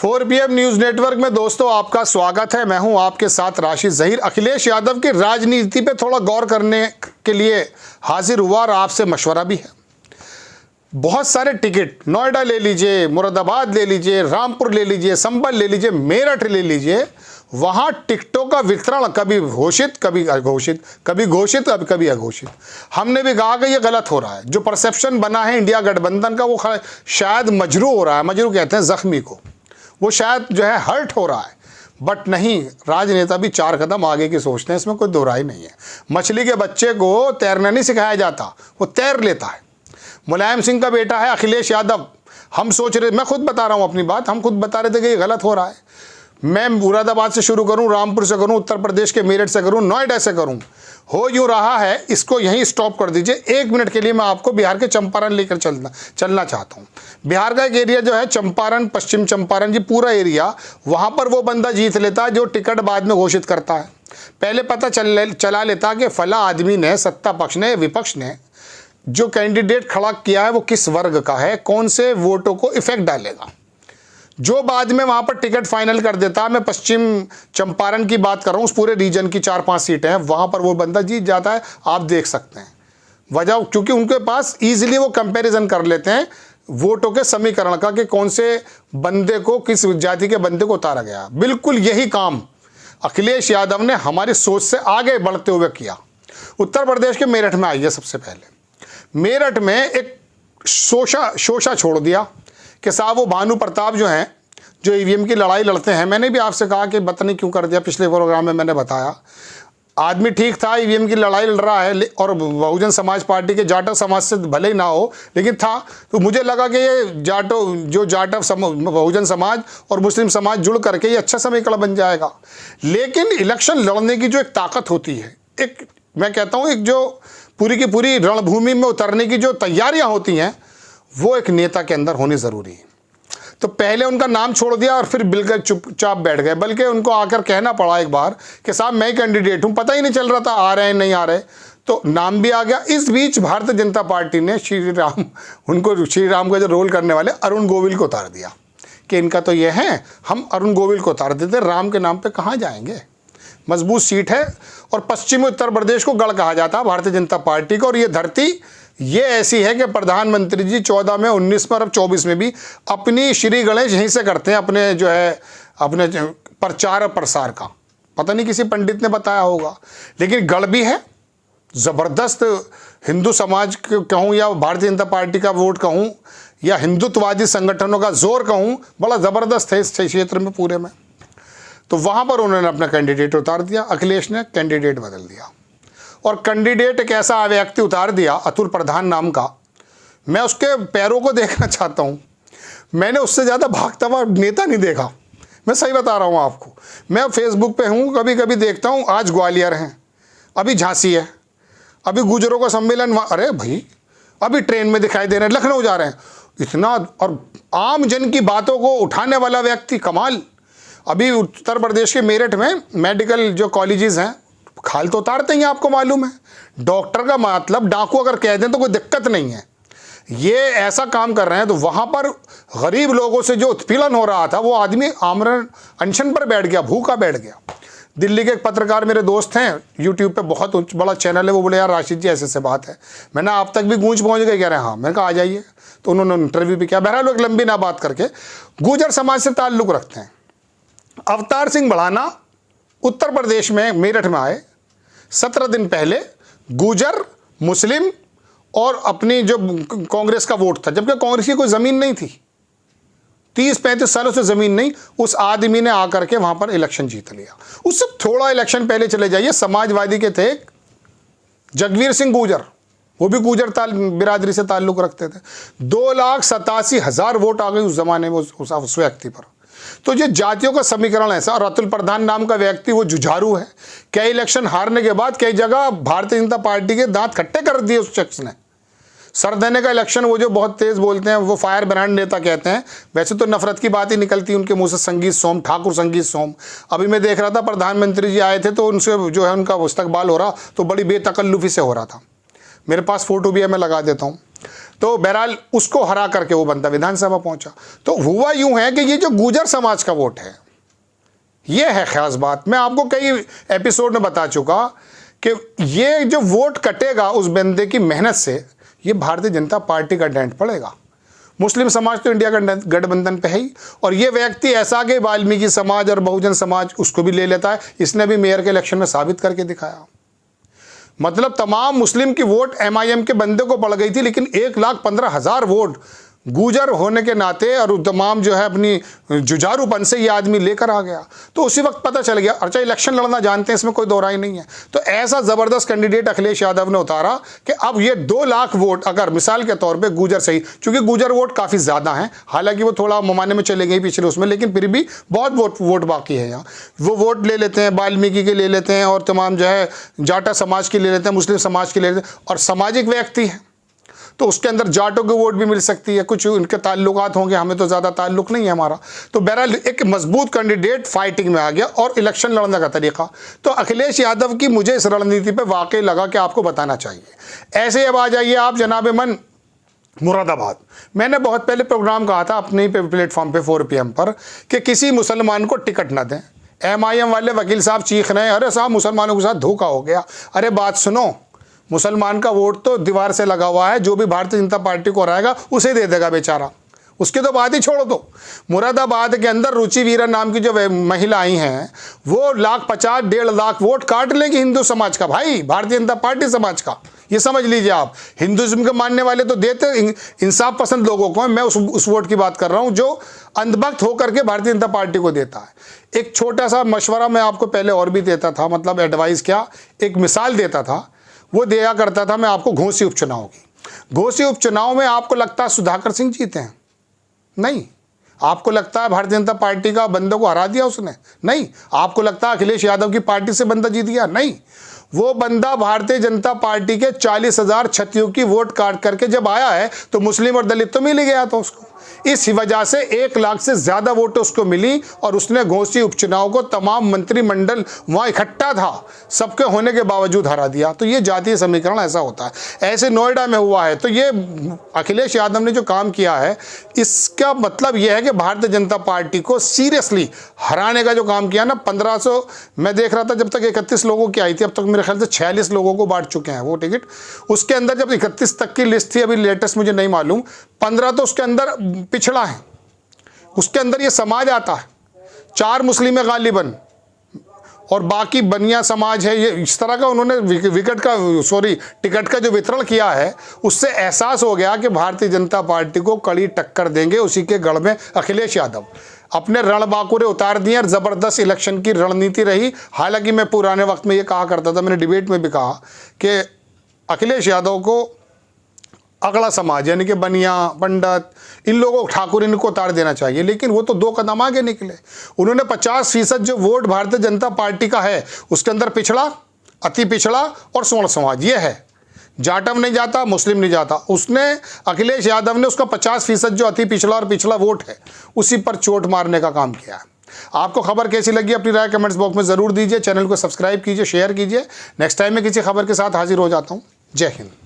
4 PM news network में दोस्तों आपका स्वागत है। मैं हूं आपके साथ राशिद ज़हीर। अखिलेश यादव की राजनीति पे थोड़ा गौर करने के लिए हाजिर हुआ और आपसे मशवरा भी है। बहुत सारे टिकट, नोएडा ले लीजिए, मुरादाबाद ले लीजिए, रामपुर ले लीजिए, संभल ले लीजिए, मेरठ ले लीजिए, वहाँ टिकटों का वितरण कभी घोषित कभी अघोषित, कभी घोषित कभी अघोषित। हमने भी कहा कि ये गलत हो रहा है। जो परसेप्शन बना है इंडिया गठबंधन का वो शायद मजरू हो रहा है। मजरू कहते हैं जख्मी को, वो शायद जो है हर्ट हो रहा है। बट नहीं, राजनेता भी 4 कदम आगे की सोचते हैं, इसमें कोई दो राय नहीं है। मछली के बच्चे को तैरना नहीं सिखाया जाता, वो तैर लेता है। मुलायम सिंह का बेटा है अखिलेश यादव। हम सोच रहे, मैं खुद बता रहा हूँ अपनी बात, हम खुद बता रहे थे कि ये गलत हो रहा है। मैं मुरादाबाद से शुरू करूं, रामपुर से करूं, उत्तर प्रदेश के मेरठ से करूं, नोएडा से करूं, हो यूं रहा है। इसको यहीं स्टॉप कर दीजिए। 1 मिनट के लिए मैं आपको बिहार के चंपारण लेकर चलना चाहता हूं। बिहार का एक एरिया जो है चंपारण, पश्चिम चंपारण जी, पूरा एरिया, वहां पर वो बंदा जीत लेता है जो टिकट बाद में घोषित करता है। पहले पता चला लेता कि फला आदमी ने, सत्ता पक्ष ने, विपक्ष ने जो कैंडिडेट खड़ा किया है वो किस वर्ग का है, कौन से वोटों को इफेक्ट डालेगा, जो बाद में वहां पर टिकट फाइनल कर देता। मैं पश्चिम चंपारण की बात कर रहा हूं, उस पूरे रीजन की 4-5 सीटें हैं, वहां पर वो बंदा जीत जाता है। आप देख सकते हैं वजह, क्योंकि उनके पास इजीली वो कंपैरिजन कर लेते हैं वोटों के समीकरण का कि कौन से बंदे को, किस जाति के बंदे को उतारा गया। बिल्कुल यही काम अखिलेश यादव ने हमारी सोच से आगे बढ़ते हुए किया। उत्तर प्रदेश के मेरठ में आइए। सबसे पहले मेरठ में एक शोषा छोड़ दिया कि साहब वो भानु प्रताप जो हैं, जो ईवीएम की लड़ाई लड़ते हैं। मैंने भी आपसे कहा कि पता नहीं क्यों कर दिया, पिछले प्रोग्राम में मैंने बताया। आदमी ठीक था, ईवीएम की लड़ाई लड़ रहा है और बहुजन समाज पार्टी के जाटव समाज से भले ही ना हो, लेकिन था। तो मुझे लगा कि ये बहुजन समाज और मुस्लिम समाज जुड़ करके ये अच्छा समीकरण बन जाएगा। लेकिन इलेक्शन लड़ने की जो एक ताकत होती है, एक मैं कहता हूँ, एक जो पूरी की पूरी रणभूमि में उतरने की जो तैयारियाँ होती हैं, वो एक नेता के अंदर होनी ज़रूरी है। तो पहले उनका नाम छोड़ दिया और फिर बिल्कुल चुपचाप बैठ गए। बल्कि उनको आकर कहना पड़ा एक बार कि साहब मैं ही कैंडिडेट हूँ। पता ही नहीं चल रहा था आ रहे हैं नहीं आ रहे, तो नाम भी आ गया। इस बीच भारतीय जनता पार्टी ने श्री राम का जो रोल करने वाले अरुण गोविल को उतार दिया कि इनका तो ये है, हम अरुण गोविल को उतार देते, राम के नाम पर कहाँ जाएंगे। मजबूत सीट है और पश्चिमी उत्तर प्रदेश को गढ़ कहा जाता है भारतीय जनता पार्टी को। और ये धरती ये ऐसी है कि प्रधानमंत्री जी 14 में, 19 में और अब 24 में भी अपनी श्री गणेश यहीं से करते हैं, अपने जो है अपने प्रचार और प्रसार का। पता नहीं किसी पंडित ने बताया होगा, लेकिन गढ़ भी है ज़बरदस्त। हिंदू समाज कहूँ या भारतीय जनता पार्टी का वोट कहूँ या हिंदुत्ववादी संगठनों का जोर कहूँ, बड़ा ज़बरदस्त है इस क्षेत्र में पूरे में। तो वहाँ पर उन्होंने अपना कैंडिडेट उतार दिया। अखिलेश ने कैंडिडेट बदल दिया और कैंडिडेट एक ऐसा व्यक्ति उतार दिया, अतुल प्रधान नाम का। मैं उसके पैरों को देखना चाहता हूँ। मैंने उससे ज़्यादा भागता हुआ नेता नहीं देखा, मैं सही बता रहा हूँ आपको। मैं फेसबुक पे हूँ, कभी कभी देखता हूँ, आज ग्वालियर हैं, अभी झांसी है, अभी गुजरों का सम्मेलन, अरे भाई अभी ट्रेन में दिखाई दे रहे हैं, लखनऊ जा रहे हैं। इतना, और आम जन की बातों को उठाने वाला व्यक्ति, कमाल। अभी उत्तर प्रदेश के मेरठ में मेडिकल जो कॉलेजेस हैं, खाल तो उतारते ही, आपको मालूम है। डॉक्टर का मतलब डाकू अगर कह दें तो कोई दिक्कत नहीं है। ये ऐसा काम कर रहे हैं। तो वहाँ पर गरीब लोगों से जो उत्पीड़न हो रहा था, वो आदमी आमरण अनशन पर बैठ गया, भूखा बैठ गया। दिल्ली के एक पत्रकार मेरे दोस्त हैं, यूट्यूब पे बहुत बड़ा चैनल है, वो बोले यार राशिद जी ऐसे बात है। मैंने आप तक भी गूंज पहुँच गए, कह रहे हैं हाँ। मैंने कहा आ जाइए। तो उन्होंने इंटरव्यू भी किया। बहरहाल एक लंबी ना बात करके, गुर्जर समाज से ताल्लुक़ रखते हैं। अवतार सिंह बढ़ाना उत्तर प्रदेश में मेरठ में आए। 17 दिन पहले गुर्जर, मुस्लिम और अपनी जो कांग्रेस का वोट था, जबकि कांग्रेस की कोई ज़मीन नहीं थी, 30-35 सालों से ज़मीन नहीं, उस आदमी ने आकर के वहाँ पर इलेक्शन जीत लिया। उससे थोड़ा इलेक्शन पहले चले जाइए, समाजवादी के थे जगवीर सिंह गुर्जर, वो भी गुर्जर बिरादरी से ताल्लुक़ रखते थे। 2,87,000 वोट आ गए उस ज़माने में उस व्यक्ति पर। तो ये जातियों का समीकरण ऐसा। और अतुल प्रधान नाम का व्यक्ति वो जुझारू है। कई इलेक्शन हारने के बाद कई जगह भारतीय जनता पार्टी के दांत खट्टे कर दिए उस शख्स ने। सर देने का इलेक्शन, वो जो बहुत तेज बोलते हैं, वो फायर ब्रांड नेता कहते हैं। वैसे तो नफरत की बात ही निकलती उनके मुंह से। संगीत सोम, ठाकुर संगीत सोम, अभी मैं देख रहा था प्रधानमंत्री जी आए थे तो उनसे जो है उनका इस्तकबाल हो रहा, तो बड़ी बेतकल्लुफी से हो रहा था। मेरे पास फोटो भी है, मैं लगा देता हूँ। तो बहरहाल उसको हरा करके वो बंदा विधानसभा पहुंचा। तो हुआ यूं है कि ये जो गुर्जर समाज का वोट है, ये है खास बात। मैं आपको कई एपिसोड में बता चुका कि ये जो वोट कटेगा उस बंदे की मेहनत से, ये भारतीय जनता पार्टी का डेंट पड़ेगा। मुस्लिम समाज तो इंडिया का गठबंधन पे है ही, और ये व्यक्ति ऐसा कि वाल्मीकि समाज और बहुजन समाज उसको भी ले लेता है। इसने भी मेयर के इलेक्शन में साबित करके दिखाया। मतलब तमाम मुस्लिम की वोट एमआईएम के बंदे को पड़ गई थी, लेकिन 1,15,000 वोट गुजर होने के नाते और तमाम जो है अपनी जुझारूपन से ये आदमी लेकर आ गया। तो उसी वक्त पता चल गया, अच्छा इलेक्शन लड़ना जानते हैं, इसमें कोई दो राय नहीं है। तो ऐसा ज़बरदस्त कैंडिडेट अखिलेश यादव ने उतारा कि अब ये 2 लाख वोट, अगर मिसाल के तौर पे गुजर सही, चूंकि गुजर वोट काफ़ी ज़्यादा हैं, हालांकि वो थोड़ा ममाने में चले गए पिछले उसमें, लेकिन फिर भी बहुत वोट बाकी है यहाँ। वो वोट ले लेते हैं, वाल्मीकि के ले लेते हैं, और तमाम जो है जाटा समाज के ले लेते हैं, मुस्लिम समाज के ले लेते हैं, और सामाजिक व्यक्ति है तो उसके अंदर जाटों की वोट भी मिल सकती है, कुछ उनके ताल्लुकात होंगे, हमें तो ज़्यादा ताल्लुक नहीं है हमारा। तो बहरहाल एक मजबूत कैंडिडेट फाइटिंग में आ गया, और इलेक्शन लड़ने का तरीका तो अखिलेश यादव की मुझे इस रणनीति पे वाकई लगा कि आपको बताना चाहिए। ऐसे ही अब आ जाइए आप जनाब मन मुरादाबाद। मैंने बहुत पहले प्रोग्राम कहा था अपने ही प्लेटफॉर्म पे 4 PM पर कि किसी मुसलमान को टिकट ना दें। MIM वाले वकील साहब चीख रहे हैं, अरे साहब मुसलमानों के साथ धोखा हो गया। अरे बात सुनो, मुसलमान का वोट तो दीवार से लगा हुआ है, जो भी भारतीय जनता पार्टी को हराएगा उसे दे देगा बेचारा, उसकी तो बात ही छोड़ दो। मुरादाबाद के अंदर रुचि वीरा नाम की जो महिला आई हैं, वो 1,50,000 1.5 लाख वोट काट लेंगी हिंदू समाज का, भाई भारतीय जनता पार्टी समाज का। ये समझ लीजिए आप, हिंदुज्म के मानने वाले तो देते इंसाफ पसंद लोगों को, मैं उस वोट की बात कर रहा हूँ जो अंधभक्त होकर के भारतीय जनता पार्टी को देता है। एक छोटा सा मशवरा मैं आपको पहले और भी देता था, मतलब एडवाइस क्या, एक मिसाल देता था, वो दिया करता था मैं आपको घोसी उपचुनाव की। घोसी उपचुनाव में आपको लगता है सुधाकर सिंह जीते हैं? नहीं। आपको लगता है भारतीय जनता पार्टी का बंदों को हरा दिया उसने? नहीं। आपको लगता है अखिलेश यादव की पार्टी से बंदा जीत गया? नहीं। वो बंदा भारतीय जनता पार्टी के 40,000 छतियों की वोट काट करके जब आया है तो मुस्लिम और दलित तो मिल ही गया था उसको। इस वजह से 1 लाख से ज्यादा वोट उसको मिली, और उसने घोसी उपचुनाव को तमाम मंत्रिमंडल वहां इकट्ठा था सबके होने के बावजूद हरा दिया। तो ये जातीय समीकरण ऐसा होता है। ऐसे नोएडा में हुआ है। तो ये अखिलेश यादव ने जो काम किया है, इसका मतलब यह है कि भारतीय जनता पार्टी को सीरियसली हराने का जो काम किया ना, 1500 मैं देख रहा था जब तक 31 लोगों की आई थी, अब तक मेरे ख्याल से 46 लोगों को बांट चुके हैं वो टिकट। उसके अंदर जब 31 तक की लिस्ट थी, अभी लेटेस्ट मुझे नहीं मालूम, 15 तो उसके अंदर पिछड़ा है, उसके अंदर ये समाज आता है, 4 मुस्लिम है गालिबन, और बाकी बनिया समाज है। ये इस तरह का उन्होंने टिकट का जो वितरण किया है, उससे एहसास हो गया कि भारतीय जनता पार्टी को कड़ी टक्कर देंगे। उसी के गढ़ में अखिलेश यादव अपने रणबांकुरे उतार दिए, और ज़बरदस्त इलेक्शन की रणनीति रही। हालांकि मैं पुराने वक्त में ये कहा करता था, मैंने डिबेट में भी कहा कि अखिलेश यादव को अगला समाज यानी कि बनिया, पंडित, इन लोगों ठाकुर, इनको उतार देना चाहिए। लेकिन वो तो 2 कदम आगे निकले। उन्होंने 50% जो वोट भारतीय जनता पार्टी का है उसके अंदर पिछड़ा, अति पिछड़ा और स्वर्ण समाज ये है। जाटव नहीं जाता, मुस्लिम नहीं जाता। उसने अखिलेश यादव ने उसका 50% जो अति पिछड़ा और पिछड़ा वोट है उसी पर चोट मारने का काम किया है। आपको खबर कैसी लगी अपनी राय कमेंट्स बॉक्स में ज़रूर दीजिए। चैनल को सब्सक्राइब कीजिए, शेयर कीजिए। नेक्स्ट टाइम मैं किसी खबर के साथ हाजिर हो जाता हूँ। जय हिंद।